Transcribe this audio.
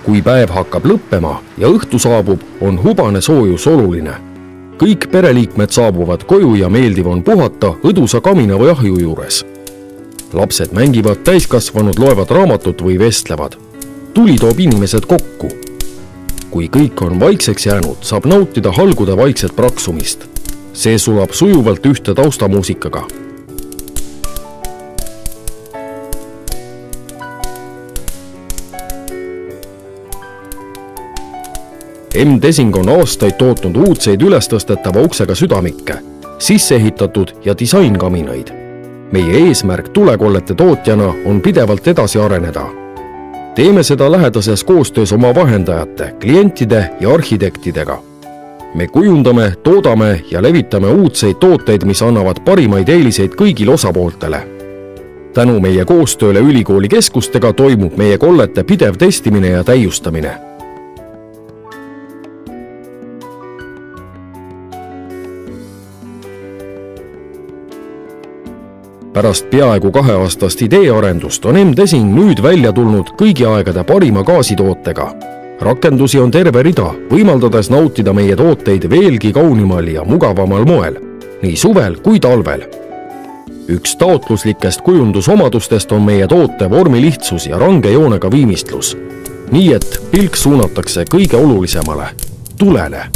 Kui päev hakkab lõppema ja õhtu saabub, on hubane soojus oluline. Kõik pereliikmed saabuvad koju ja meeldiv on puhata õdusa kamina või ahju juures. Lapsed mängivad, täiskasvanud loevad raamatut või vestlevad. Tuli toob inimesed kokku. Kui kõik on vaikseks jäänud, saab nautida halgude vaikset praksumist. See sulab sujuvalt ühte taustamuusikaga. M-Desing on aastaid tootnud uudseid ülestõstetava uksega südamikke, sisseehitatud ja disainkaminaid. Meie eesmärk tulekollete tootjana on pidevalt edasi areneda. Teeme seda lähedases koostöös oma vahendajate, klientide ja arhitektidega. Me kujundame, toodame ja levitame uudseid tooteid, mis annavad parimaid eeliseid kõigile osapooltele. Tänu meie koostööle ülikooli keskustega toimub meie kollete pidev testimine ja täiustamine. Pärast peaaegu 2-aastast ideearendust on M-Desing nüüd välja tulnud kõigi aegade parima gaasitootega. Rakendusi on terve rida, võimaldades nautida meie tooteid veelgi kaunimal ja mugavamal moel, nii suvel kui talvel. Üks taotluslikest kujundusomadustest on meie toote vormilihtsus ja range joonega viimistlus. Nii et pilk suunatakse kõige olulisemale – tulele.